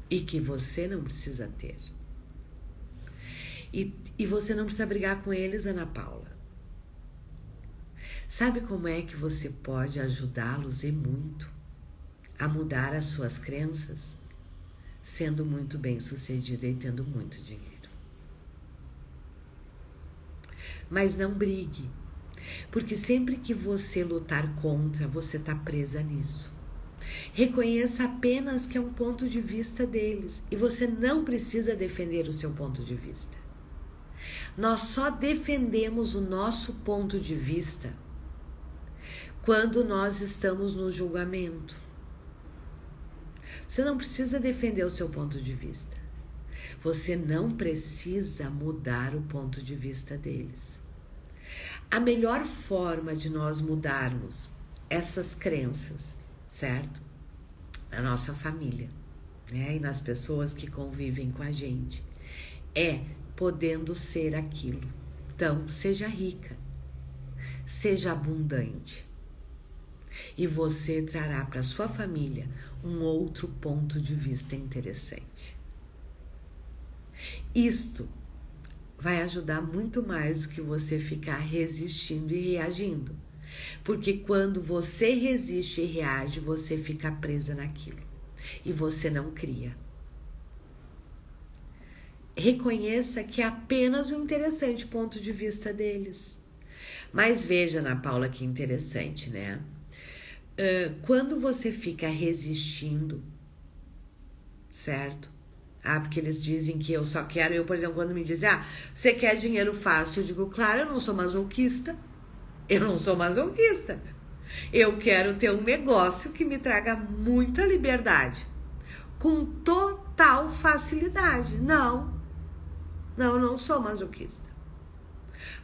Speaker 1: E que você não precisa ter. E você não precisa brigar com eles, Ana Paula. Sabe como é que você pode ajudá-los e muito a mudar as suas crenças? Sendo muito bem-sucedida e tendo muito dinheiro. Mas não brigue, porque sempre que você lutar contra, você está presa nisso. Reconheça apenas que é um ponto de vista deles e você não precisa defender o seu ponto de vista. Nós só defendemos o nosso ponto de vista quando nós estamos no julgamento. Você não precisa defender o seu ponto de vista. Você não precisa mudar o ponto de vista deles. A melhor forma de nós mudarmos essas crenças, certo? Na nossa família, né? E nas pessoas que convivem com a gente, é podendo ser aquilo. Então, seja rica, seja abundante. E você trará para sua família um outro ponto de vista interessante. Isto vai ajudar muito mais do que você ficar resistindo e reagindo. Porque quando você resiste e reage, você fica presa naquilo. E você não cria. Reconheça que é apenas um interessante ponto de vista deles. Mas veja, Ana Paula, que interessante, né? Quando você fica resistindo, certo? Porque eles dizem que eu só quero... Eu, por exemplo, quando me dizem, você quer dinheiro fácil? Eu digo, claro, eu não sou masoquista. Eu não sou masoquista. Eu quero ter um negócio que me traga muita liberdade. Com total facilidade. Não, eu não sou masoquista.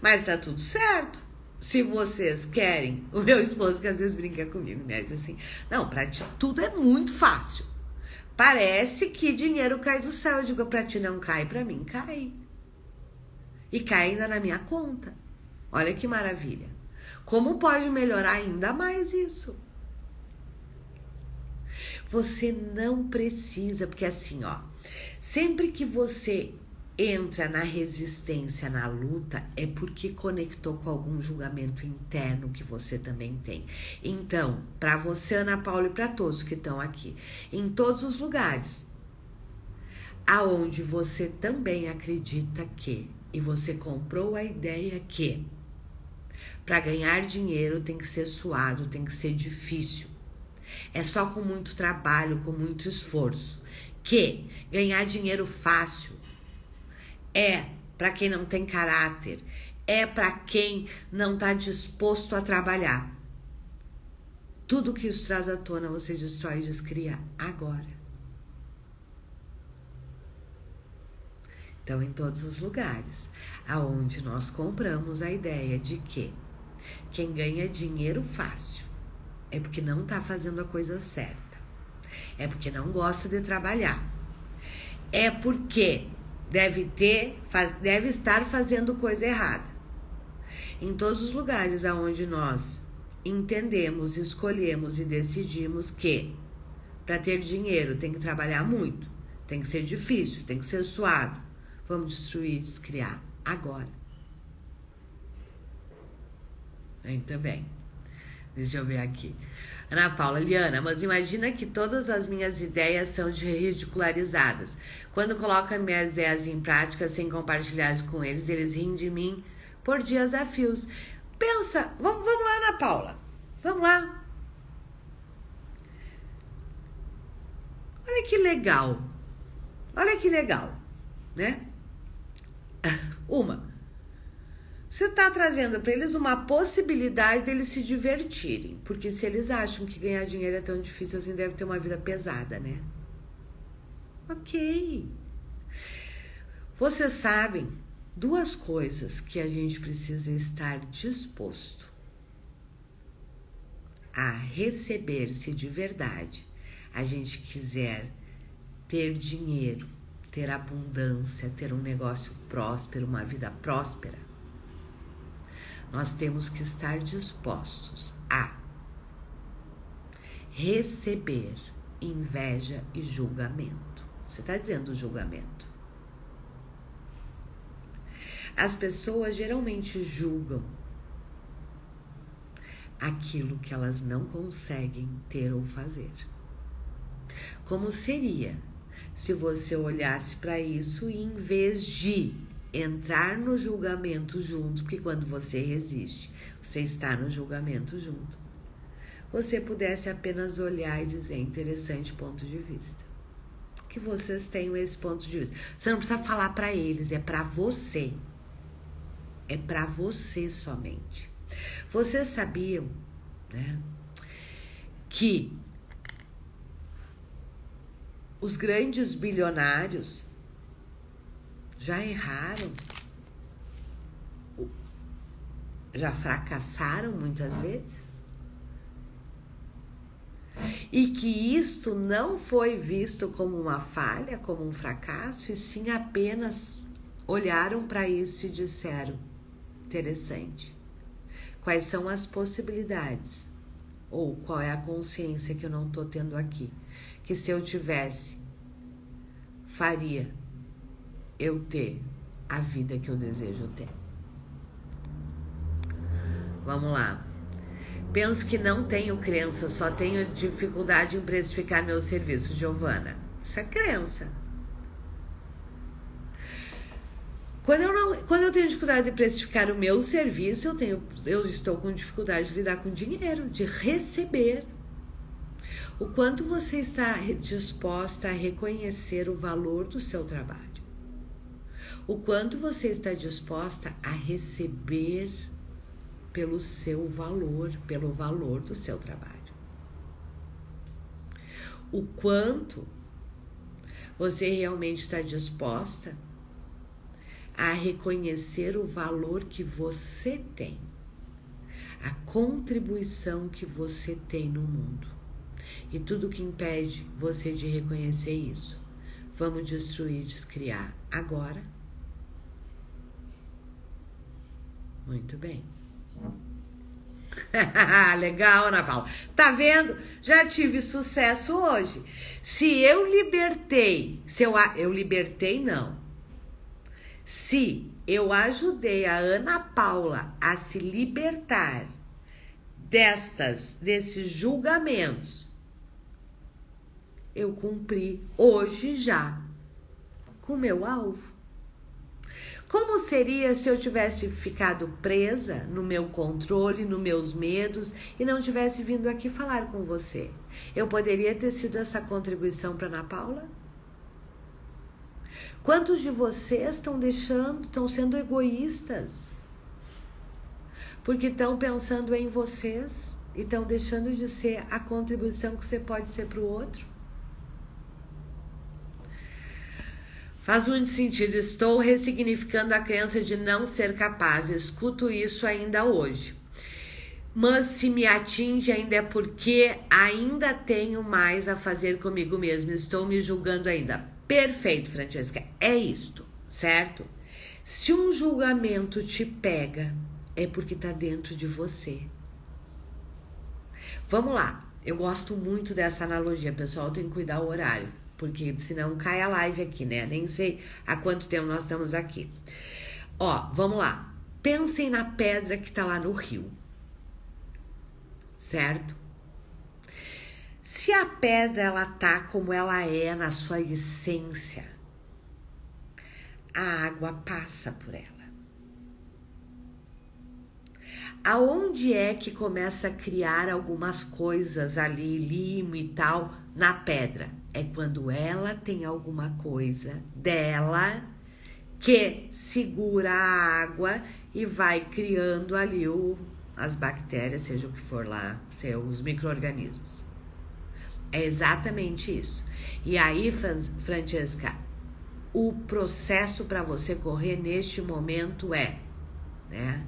Speaker 1: Mas tá tudo certo. Se vocês querem... O meu esposo que às vezes brinca comigo, né? Diz assim, não, pra ti tudo é muito fácil. Parece que dinheiro cai do céu. Eu digo, pra ti não cai, pra mim cai. E cai ainda na minha conta. Olha que maravilha. Como pode melhorar ainda mais isso? Você não precisa, porque assim, sempre que você entra na resistência, na luta, é porque conectou com algum julgamento interno que você também tem. Então, para você, Ana Paula, e para todos que estão aqui, em todos os lugares aonde você também acredita que, e você comprou a ideia que para ganhar dinheiro tem que ser suado, tem que ser difícil. É só com muito trabalho, com muito esforço. Que ganhar dinheiro fácil é para quem não tem caráter, é para quem não está disposto a trabalhar. Tudo que isso traz à tona, você destrói e descria agora. Então, em todos os lugares aonde nós compramos a ideia de que quem ganha dinheiro fácil é porque não está fazendo a coisa certa, é porque não gosta de trabalhar, é porque deve estar fazendo coisa errada. Em todos os lugares aonde nós entendemos, escolhemos e decidimos que para ter dinheiro tem que trabalhar muito, tem que ser difícil, tem que ser suado. Vamos destruir e descriar agora. Muito bem. Deixa eu ver aqui. Ana Paula, Liana, mas imagina que todas as minhas ideias são ridicularizadas. Quando coloco as minhas ideias em prática sem compartilhar com eles, eles riem de mim por dias a fios. Pensa, vamos lá, Ana Paula. Vamos lá. Olha que legal. Olha que legal, né? Você está trazendo para eles uma possibilidade deles se divertirem. Porque se eles acham que ganhar dinheiro é tão difícil assim, deve ter uma vida pesada, né? Ok. Vocês sabem duas coisas que a gente precisa estar disposto a receber se de verdade a gente quiser ter dinheiro, ter abundância, ter um negócio próspero, uma vida próspera. Nós temos que estar dispostos a receber inveja e julgamento. Você está dizendo julgamento. As pessoas geralmente julgam aquilo que elas não conseguem ter ou fazer. Como seria se você olhasse para isso e em vez de entrar no julgamento junto, porque quando você resiste, você está no julgamento junto, você pudesse apenas olhar e dizer, interessante ponto de vista. Que vocês tenham esse ponto de vista. Você não precisa falar para eles, é para você. É para você somente. Vocês sabiam, né, que os grandes bilionários já erraram, já fracassaram muitas vezes? E que isto não foi visto como uma falha, como um fracasso, e sim apenas olharam para isso e disseram, interessante, quais são as possibilidades? Ou qual é a consciência que eu não estou tendo aqui? Que se eu tivesse, faria eu ter a vida que eu desejo ter. Vamos lá. Penso que não tenho crença, só tenho dificuldade em precificar meu serviço, Giovana. Isso é crença. Quando eu tenho dificuldade de precificar o meu serviço, eu estou com dificuldade de lidar com dinheiro, de receber. O quanto você está disposta a reconhecer o valor do seu trabalho? O quanto você está disposta a receber pelo seu valor, pelo valor do seu trabalho? O quanto você realmente está disposta a reconhecer o valor que você tem, a contribuição que você tem no mundo. E tudo que impede você de reconhecer isso, vamos destruir, descriar agora. Muito bem. Legal, Ana Paula. Tá vendo? Já tive sucesso hoje. Se eu libertei, se eu ajudei a Ana Paula a se libertar desses julgamentos, eu cumpri hoje já com o meu alvo. Como seria se eu tivesse ficado presa no meu controle, nos meus medos e não tivesse vindo aqui falar com você? Eu poderia ter sido essa contribuição para Ana Paula? Quantos de vocês estão sendo egoístas? Porque estão pensando em vocês e estão deixando de ser a contribuição que você pode ser para o outro? Faz muito sentido. Estou ressignificando a crença de não ser capaz. Escuto isso ainda hoje. Mas se me atinge ainda é porque ainda tenho mais a fazer comigo mesmo. Estou me julgando ainda. Perfeito, Francesca. É isto. certo? Se um julgamento te pega, é porque tá dentro de você. Vamos lá. Eu gosto muito dessa analogia, pessoal. Tem que cuidar o horário, porque senão cai a live aqui, né? Nem sei há quanto tempo nós estamos aqui. Ó, vamos lá. Pensem na pedra que tá lá no rio, certo? Se a pedra, ela tá como ela é na sua essência, a água passa por ela. Aonde é que começa a criar algumas coisas ali, limo e tal, na pedra? É quando ela tem alguma coisa dela que segura a água e vai criando ali as bactérias, seja o que for lá, os micro-organismos. É exatamente isso. E aí, Francesca, o processo para você correr neste momento né?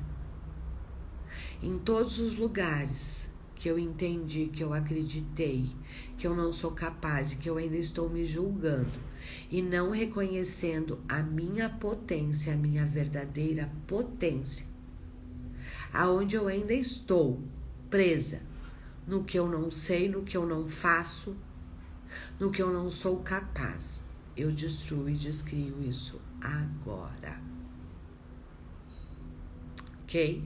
Speaker 1: Em todos os lugares que eu entendi, que eu acreditei, que eu não sou capaz e que eu ainda estou me julgando e não reconhecendo a minha potência, a minha verdadeira potência, aonde eu ainda estou presa no que eu não sei, no que eu não faço, no que eu não sou capaz, eu destruo e descrio isso agora. Ok?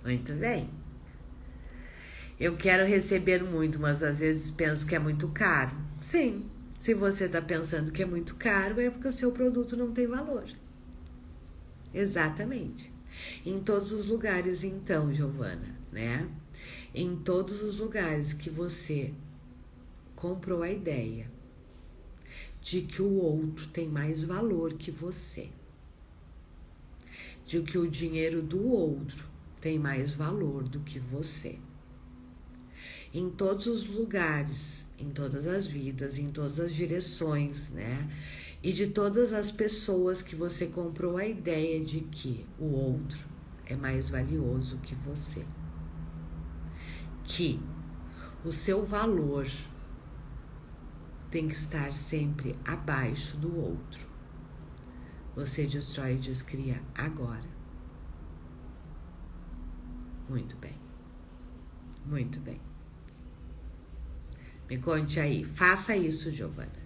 Speaker 1: Muito bem. Eu quero receber muito, mas às vezes penso que é muito caro. Sim, se você está pensando que é muito caro, é porque o seu produto não tem valor. Exatamente. Em todos os lugares, então, Giovana, né? Em todos os lugares que você comprou a ideia de que o outro tem mais valor que você, de que o dinheiro do outro tem mais valor do que você. Em todos os lugares, em todas as vidas, em todas as direções, né? E de todas as pessoas que você comprou a ideia de que o outro é mais valioso que você. Que o seu valor tem que estar sempre abaixo do outro. Você destrói e descria agora. Muito bem. Muito bem. Me conte aí. Faça isso, Giovana.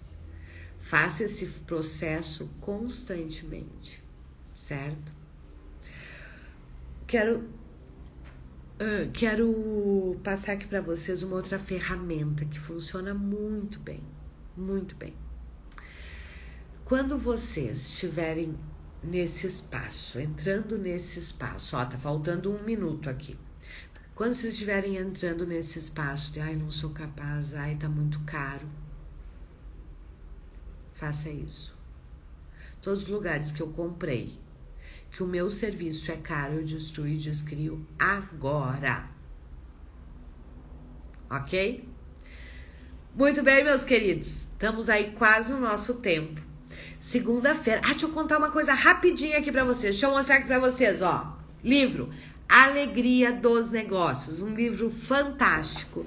Speaker 1: Faça esse processo constantemente, certo? Quero passar aqui para vocês uma outra ferramenta que funciona muito bem, muito bem. Quando vocês estiverem nesse espaço, entrando nesse espaço, ó, tá faltando 1 minuto aqui. Quando vocês estiverem entrando nesse espaço de, ai, não sou capaz, ai, tá muito caro, faça isso. Todos os lugares que eu comprei, que o meu serviço é caro, eu destruo e descrio agora. Ok? Muito bem, meus queridos. Estamos aí quase no nosso tempo. Segunda-feira. Deixa eu contar uma coisa rapidinho aqui pra vocês. Deixa eu mostrar aqui pra vocês, ó. Livro Alegria dos Negócios. Um livro fantástico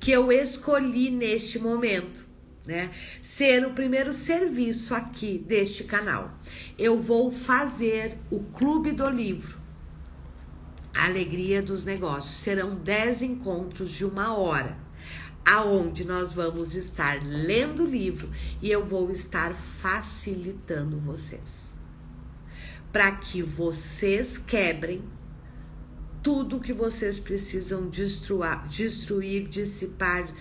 Speaker 1: que eu escolhi neste momento, né? Ser o primeiro serviço aqui deste canal. Eu vou fazer o Clube do Livro Alegria dos Negócios. Serão 10 encontros de 1 hora, aonde nós vamos estar lendo o livro e eu vou estar facilitando vocês, para que vocês quebrem tudo que vocês precisam destruir, dissipar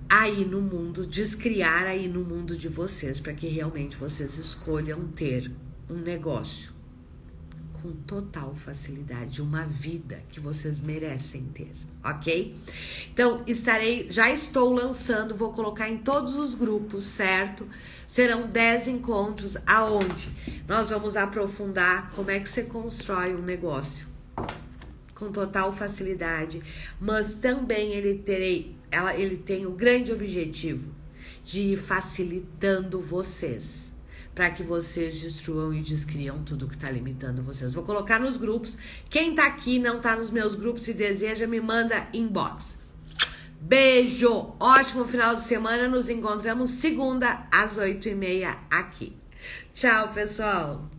Speaker 1: aí no mundo, descriar aí no mundo de vocês, para que realmente vocês escolham ter um negócio com total facilidade, uma vida que vocês merecem ter, ok? Então, já estou lançando, vou colocar em todos os grupos, certo? Serão 10 encontros aonde nós vamos aprofundar como é que você constrói um negócio com total facilidade, mas também ele tem o grande objetivo de ir facilitando vocês, para que vocês destruam e descriam tudo que está limitando vocês. Vou colocar nos grupos. Quem tá aqui não tá nos meus grupos, se deseja, me manda inbox. Beijo! Ótimo final de semana. Nos encontramos segunda às 8h30 aqui. Tchau, pessoal!